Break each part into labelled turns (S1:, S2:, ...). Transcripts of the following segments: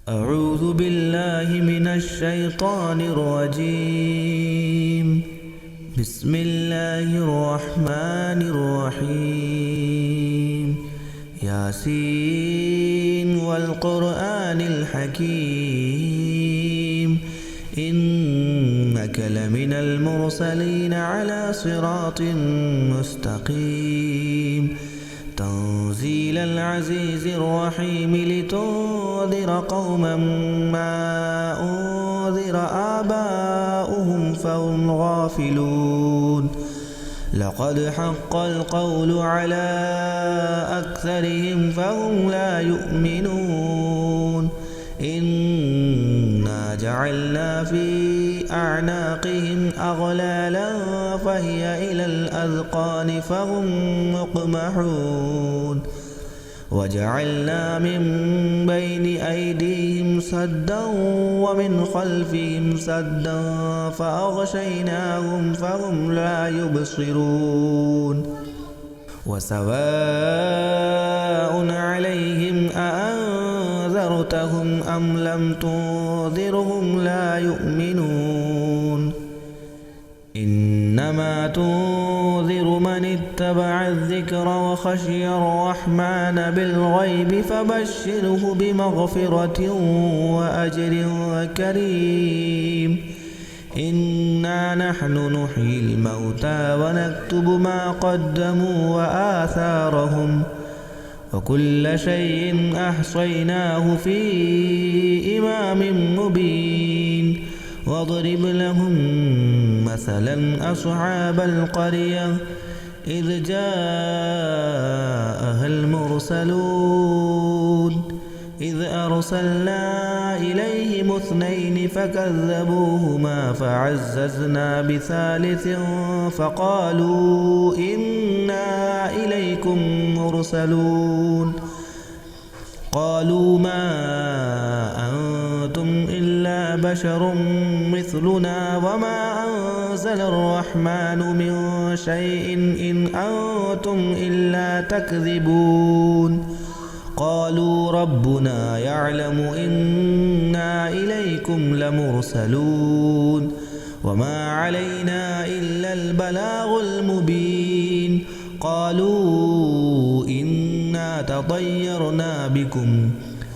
S1: أعوذ بالله من الشيطان الرجيم. بسم الله الرحمن الرحيم. ياسين والقرآن الحكيم إنك لمن المرسلين على صراط مستقيم تنزيل العزيز الرحيم لتنذر قوما ما أنذر آباؤهم فهم غافلون. لقد حق القول على أكثرهم فهم لا يؤمنون. إنا جعلنا في أعناقهم أغلالا فهي إلى الأذقان فهم مقمحون. وجعلنا من بين أيديهم سدا ومن خلفهم سدا فأغشيناهم فهم لا يبصرون. وسواء عليهم أأنذرتهم أم لم تنذرهم لا يؤمنون. إنما تنذر من اتبع الذكر وخشي الرحمن بالغيب فبشره بمغفرة وأجر كريم. إنا نحن نحيي الموتى ونكتب ما قدموا وآثارهم وكل شيء أحصيناه في إمام مبين. واضرب لهم مثلا أصحاب القرية إذ جاءها المرسلون إذ أرسلنا إليهم اثنين فكذبوهما فعززنا بثالث فقالوا إنا إليكم مرسلون. قالوا ما أنتم إلا بشر مثلنا وما أنزل الرحمن من شيء إن أنتم إلا تكذبون. قالوا ربنا يعلم إنا إليكم لمرسلون وما علينا إلا البلاغ المبين. قالوا إنا تطيرنا بكم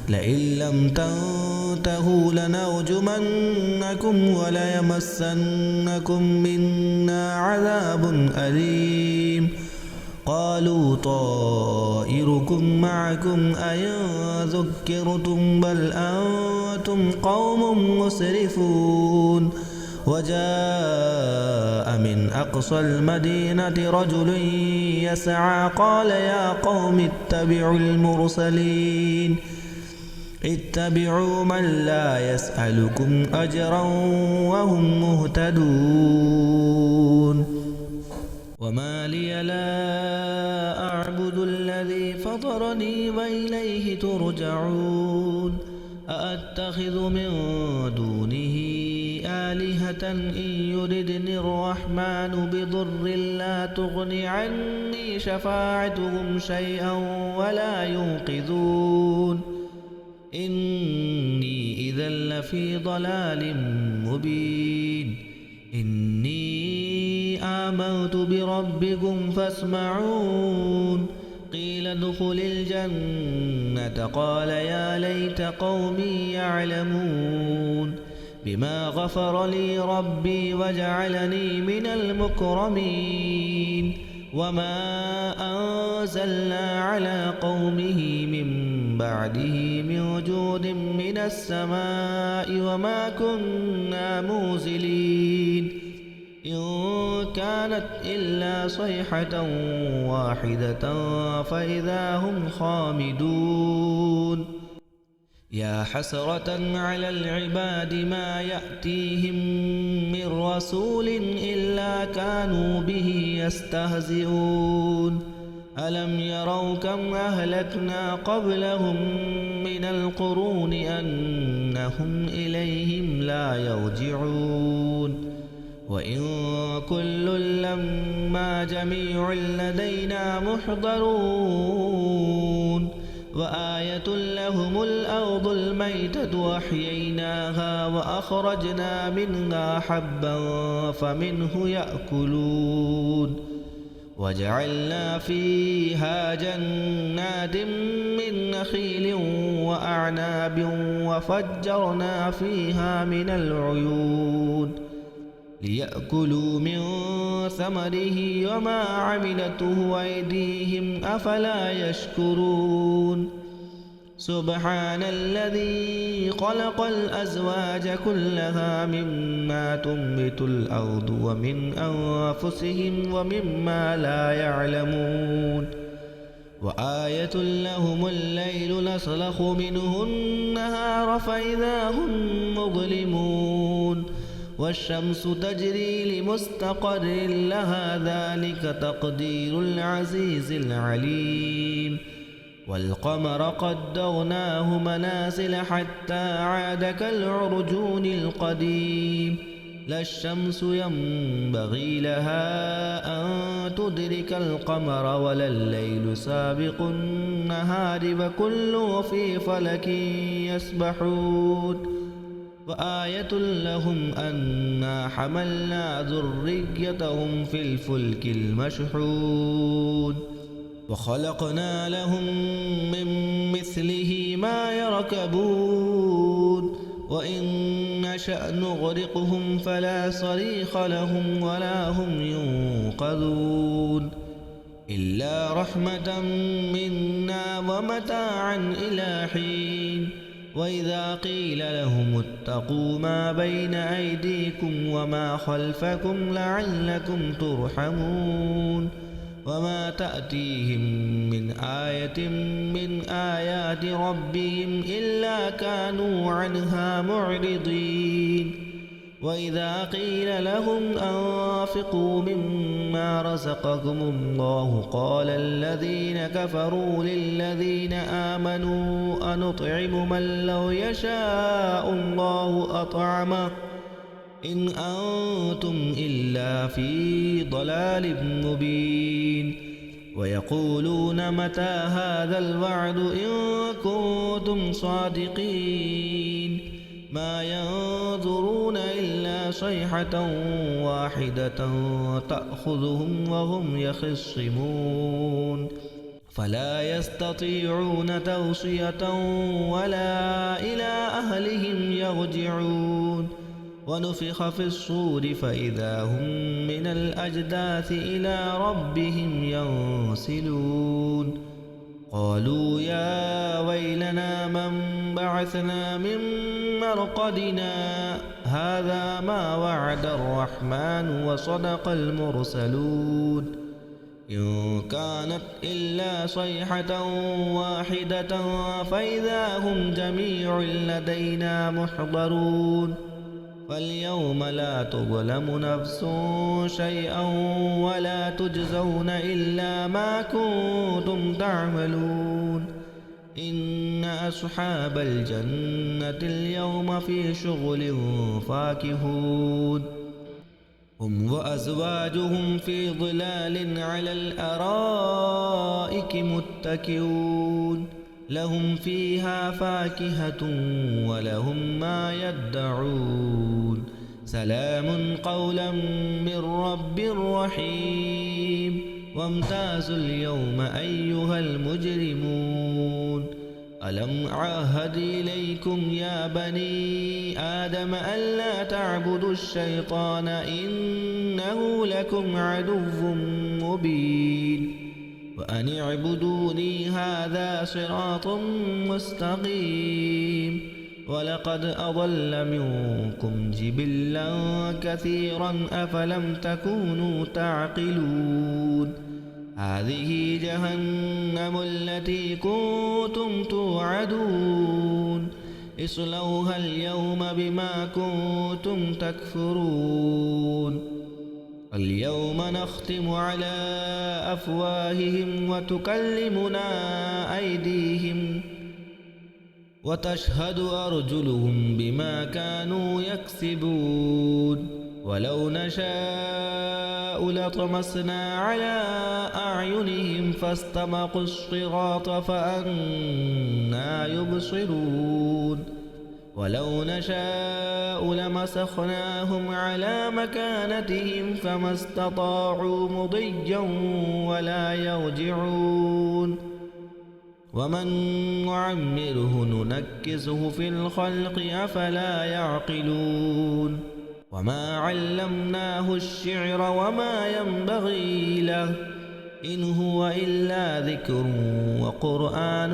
S1: لئن لم تنتهوا لنرجمنكم وليمسنكم منا عذاب أليم. قالوا طائركم معكم أئن ذكرتم بل أنتم قوم مسرفون. وجاء من أقصى المدينة رجل يسعى قال يا قوم اتبعوا المرسلين اتبعوا من لا يسألكم أجرا وهم مهتدون. وما لي لا أعبد الذي فطرني وإليه ترجعون. أأتخذ من دونه آلهة إن يردني الرحمن بضر لا تغن عني شفاعتهم شيئا ولا ينقذون. إني إذا لفي ضلال مبين. إني آمنت بربكم فاسمعون. قيل ادخل الجنة قال يا ليت قومي يعلمون بما غفر لي ربي وجعلني من المكرمين. وما أنزلنا على قومه من بعده من جود من السماء وما كنا منزلين. إن كانت إلا صيحة واحدة فإذا هم خامدون. يا حسرة على العباد ما يأتيهم من رسول إلا كانوا به يستهزئون. ألم يروا كم أهلكنا قبلهم من القرون أنهم إليهم لا يرجعون. وإن كل لما جميع لدينا محضرون. وآية لهم الأرض الميتة وأحييناها وأخرجنا منها حبا فمنه يأكلون وجعلنا فيها جنات من نخيل وأعناب وفجرنا فيها من العيون ليأكلوا من ثمره وما عملته أيديهم أفلا يشكرون سبحان الذي خلق الأزواج كلها مما تنبت الأرض ومن أنفسهم ومما لا يعلمون وآية لهم الليل نسلخ منه النهار فإذا هم مظلمون والشمس تجري لمستقر لها ذلك تقدير العزيز العليم والقمر قدرناه منازل حتى عاد كالعرجون القديم لا الشمس ينبغي لها أن تدرك القمر ولا الليل سابق النهار وكل في فلك يسبحون وآية لهم أنا حملنا ذريتهم في الفلك المشحون وخلقنا لهم من مثله ما يركبون وإن نشأ نغرقهم فلا صريخ لهم ولا هم ينقذون إلا رحمة منا ومتاعا إلى حين وإذا قيل لهم اتقوا ما بين أيديكم وما خلفكم لعلكم ترحمون وما تأتيهم من آية من آيات ربهم إلا كانوا عنها معرضين وإذا قيل لهم أنفقوا مما رزقكم الله قال الذين كفروا للذين آمنوا أنطعم من لو يشاء الله أطعمه إن أنتم إلا في ضلال مبين ويقولون متى هذا الوعد إن كنتم صادقين ما ينظرون إلا صيحة واحدة تأخذهم وهم يخصمون فلا يستطيعون توصية ولا إلى أهلهم يرجعون ونفخ في الصور فإذا هم من الأجداث إلى ربهم ينسلون قالوا يا ويلنا من بعثنا من مرقدنا هذا ما وعد الرحمن وصدق المرسلون إن كانت إلا صيحة واحدة فإذا هم جميع لدينا محضرون فاليوم لا تظلم نفس شيئا ولا تجزون إلا ما كنتم تعملون إن أصحاب الجنة اليوم في شغل فاكهون هم وأزواجهم في ظلال على الأرائك متكئون لهم فيها فاكهة ولهم ما يدعون سلام قولا من رب رحيم وامتازوا اليوم أيها المجرمون ألم أعهد إليكم يا بني آدم ألا تعبدوا الشيطان إنه لكم عدو مبين وأن اعبدوني هذا صراط مستقيم ولقد أضل منكم جبلا كثيرا أفلم تكونوا تعقلون هذه جهنم التي كنتم توعدون اصلوها اليوم بما كنتم تكفرون اليوم نختم على أفواههم وتكلمنا أيديهم وتشهد أرجلهم بما كانوا يكسبون ولو نشاء لطمسنا على أعينهم فاستبقوا الصراط فأنى يبصرون ولو نشاء لمسخناهم على مكانتهم فما استطاعوا مضيا ولا يرجعون ومن نعمره ننكسه في الخلق أفلا يعقلون وما علمناه الشعر وما ينبغي له إن هو إلا ذكر وقرآن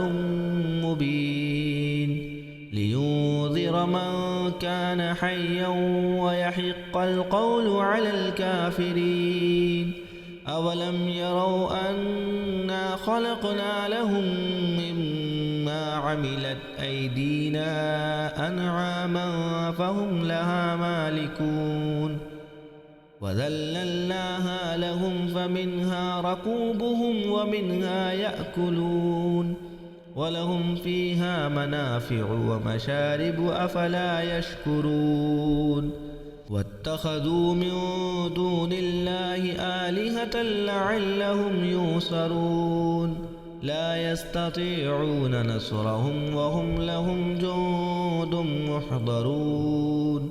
S1: مبين لينذر من كان حيا ويحق القول على الكافرين أولم يروا أنا خلقنا لهم مما عملت أيدينا أنعاما فهم لها مالكون وذللناها لهم فمنها ركوبهم ومنها يأكلون ولهم فيها منافع ومشارب أفلا يشكرون واتخذوا من دون الله آلهة لعلهم ينصرون لا يستطيعون نصرهم وهم لهم جند محضرون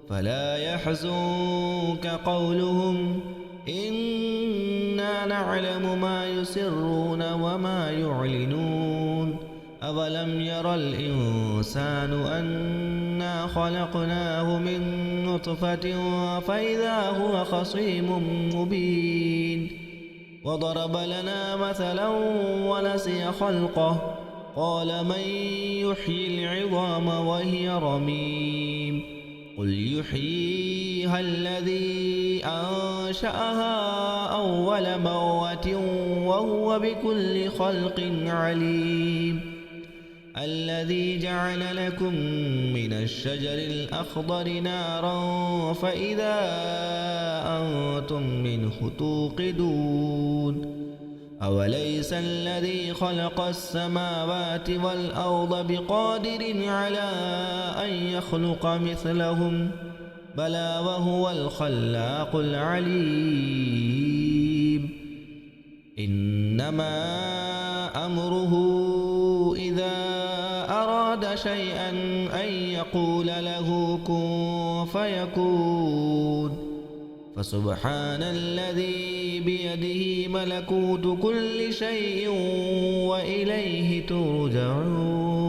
S1: فلا يحزنك قولهم إنا نعلم ما يسرون وما يعلنون أولم ير الإنسان أنا خلقناه من نطفة فإذا هو خصيم مبين وضرب لنا مثلا ونسي خلقه قال من يحيي العظام وهي رميم قل يحييها الذي أنشأها أول مرة وهو بكل خلق عليم الذي جعل لكم من الشجر الأخضر نارا فإذا أنتم منه توقدون أوليس الذي خلق السماوات والأرض بقادر على أن يخلق مثلهم بلى وهو الخلاق العليم إنما أمره إذا أراد شيئا أن يقول له كن فيكون فسبحان الذي بيده ملكوت كل شيء وإليه ترجعون